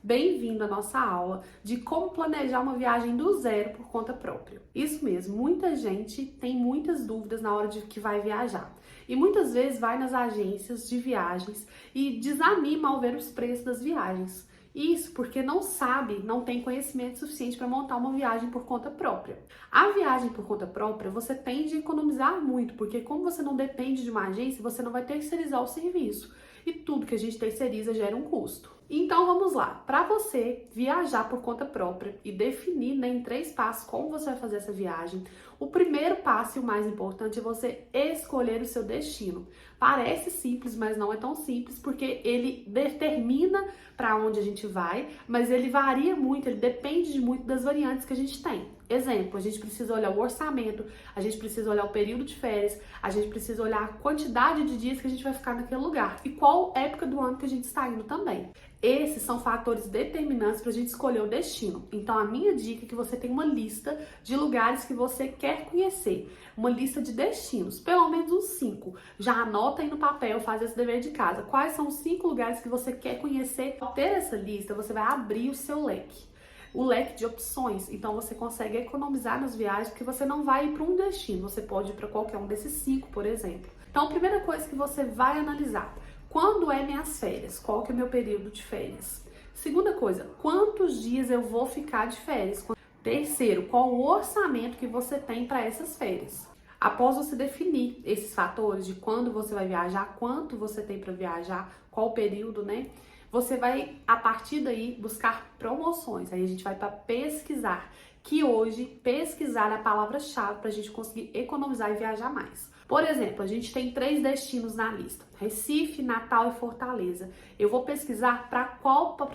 Bem-vindo à nossa aula de como planejar uma viagem do zero por conta própria. Isso mesmo, muita gente tem muitas dúvidas na hora de que vai viajar. E muitas vezes vai nas agências de viagens e desanima ao ver os preços das viagens. Isso porque não sabe, não tem conhecimento suficiente para montar uma viagem por conta própria. A viagem por conta própria, você tende a economizar muito, porque como você não depende de uma agência, você não vai terceirizar o serviço. E tudo que a gente terceiriza gera um custo. Então vamos lá, para você viajar por conta própria e definir, né, em 3 passos como você vai fazer essa viagem, o primeiro passo e o mais importante é você escolher o seu destino. Parece simples, mas não é tão simples, porque ele determina para onde a gente vai, mas ele varia muito, ele depende de muito das variantes que a gente tem. Exemplo, a gente precisa olhar o orçamento, a gente precisa olhar o período de férias, a gente precisa olhar a quantidade de dias que a gente vai ficar naquele lugar e qual época do ano que a gente está indo também. Esses são fatores determinantes para a gente escolher o destino. Então, a minha dica é que você tenha uma lista de lugares que você quer conhecer, uma lista de destinos, pelo menos uns 5. Já anota aí no papel, faz esse dever de casa. Quais são os 5 lugares que você quer conhecer? Ao ter essa lista, você vai abrir o seu leque. O leque de opções, então você consegue economizar nas viagens, porque você não vai ir para um destino, você pode ir para qualquer um desses 5, por exemplo. Então, a primeira coisa que você vai analisar, quando é minhas férias? Qual que é meu período de férias? Segunda coisa, quantos dias eu vou ficar de férias? Terceiro, qual o orçamento que você tem para essas férias? Após você definir esses fatores de quando você vai viajar, quanto você tem para viajar, qual o período, né? Você vai, a partir daí, buscar promoções. Aí a gente vai para pesquisar, que hoje pesquisar é a palavra-chave para a gente conseguir economizar e viajar mais. Por exemplo, a gente tem 3 destinos na lista: Recife, Natal e Fortaleza. Eu vou pesquisar para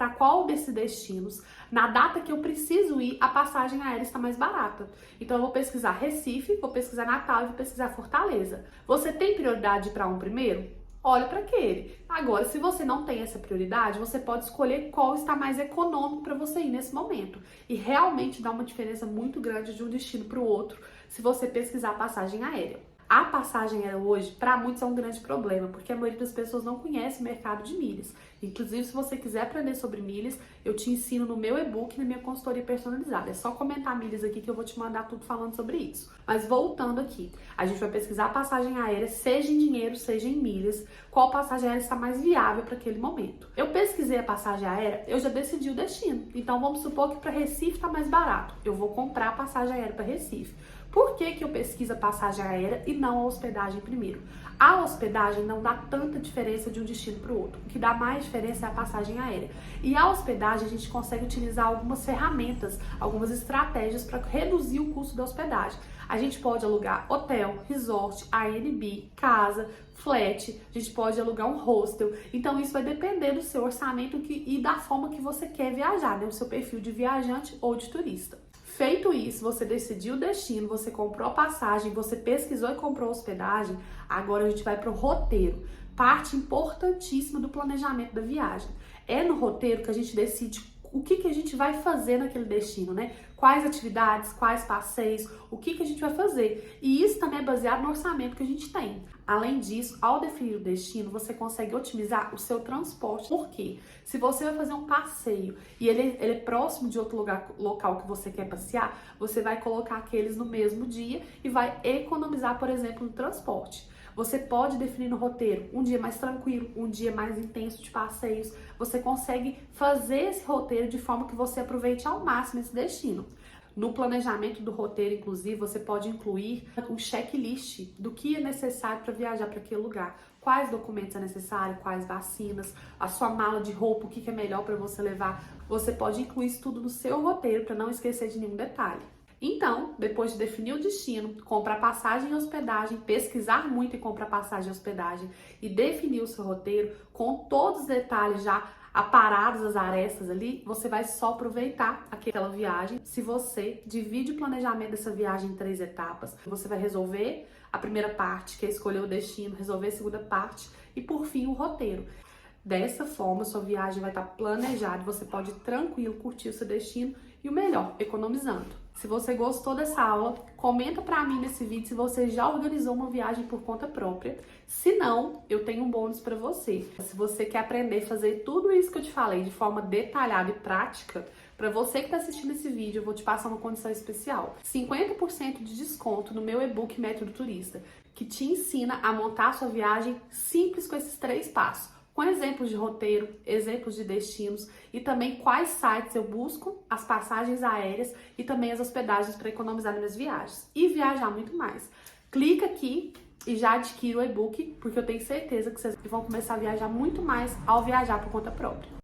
qual desses destinos, na data que eu preciso ir, a passagem aérea está mais barata. Então eu vou pesquisar Recife, vou pesquisar Natal e vou pesquisar Fortaleza. Você tem prioridade para um primeiro? Olha para aquele. Agora, se você não tem essa prioridade, você pode escolher qual está mais econômico para você ir nesse momento. E realmente dá uma diferença muito grande de um destino para o outro se você pesquisar a passagem aérea. A passagem aérea hoje, para muitos, é um grande problema, porque a maioria das pessoas não conhece o mercado de milhas. Inclusive, se você quiser aprender sobre milhas, eu te ensino no meu e-book, na minha consultoria personalizada. É só comentar milhas aqui que eu vou te mandar tudo falando sobre isso. Mas voltando aqui, a gente vai pesquisar a passagem aérea, seja em dinheiro, seja em milhas, qual passagem aérea está mais viável para aquele momento. Eu pesquisei a passagem aérea, eu já decidi o destino. Então, vamos supor que para Recife está mais barato. Eu vou comprar a passagem aérea para Recife. Por que eu pesquiso a passagem aérea e não a hospedagem primeiro? A hospedagem não dá tanta diferença de um destino para o outro. O que dá mais diferença é a passagem aérea. E a hospedagem a gente consegue utilizar algumas ferramentas, algumas estratégias para reduzir o custo da hospedagem. A gente pode alugar hotel, resort, ANB, casa, flat, a gente pode alugar um hostel. Então isso vai depender do seu orçamento e da forma que você quer viajar, né? O seu perfil de viajante ou de turista. Feito isso, você decidiu o destino, você comprou a passagem, você pesquisou e comprou a hospedagem, agora a gente vai para o roteiro, parte importantíssima do planejamento da viagem. É no roteiro que a gente decide o que a gente vai fazer naquele destino, né? Quais atividades, quais passeios, o que a gente vai fazer. E isso também é baseado no orçamento que a gente tem. Além disso, ao definir o destino, você consegue otimizar o seu transporte. Por quê? Se você vai fazer um passeio e ele é próximo de outro local que você quer passear, você vai colocar aqueles no mesmo dia e vai economizar, por exemplo, no transporte. Você pode definir no roteiro um dia mais tranquilo, um dia mais intenso de passeios. Você consegue fazer esse roteiro de forma que você aproveite ao máximo esse destino. No planejamento do roteiro, inclusive, você pode incluir um checklist do que é necessário para viajar para aquele lugar. Quais documentos é necessário, quais vacinas, a sua mala de roupa, o que é melhor para você levar. Você pode incluir isso tudo no seu roteiro para não esquecer de nenhum detalhe. Então, depois de definir o destino, comprar passagem e hospedagem, pesquisar muito e comprar passagem e hospedagem e definir o seu roteiro com todos os detalhes já aparados, as arestas ali, você vai só aproveitar aquela viagem. Se você divide o planejamento dessa viagem em 3 etapas, você vai resolver a primeira parte, que é escolher o destino, resolver a segunda parte e, por fim, o roteiro. Dessa forma, sua viagem vai estar planejada e você pode tranquilo curtir o seu destino e o melhor, economizando. Se você gostou dessa aula, comenta pra mim nesse vídeo se você já organizou uma viagem por conta própria. Se não, eu tenho um bônus pra você. Se você quer aprender a fazer tudo isso que eu te falei de forma detalhada e prática, para você que está assistindo esse vídeo, eu vou te passar uma condição especial. 50% de desconto no meu e-book Método Turista, que te ensina a montar a sua viagem simples com esses 3 passos. Com exemplos de roteiro, exemplos de destinos e também quais sites eu busco, as passagens aéreas e também as hospedagens para economizar nas minhas viagens e viajar muito mais. Clica aqui e já adquira o e-book, porque eu tenho certeza que vocês vão começar a viajar muito mais ao viajar por conta própria.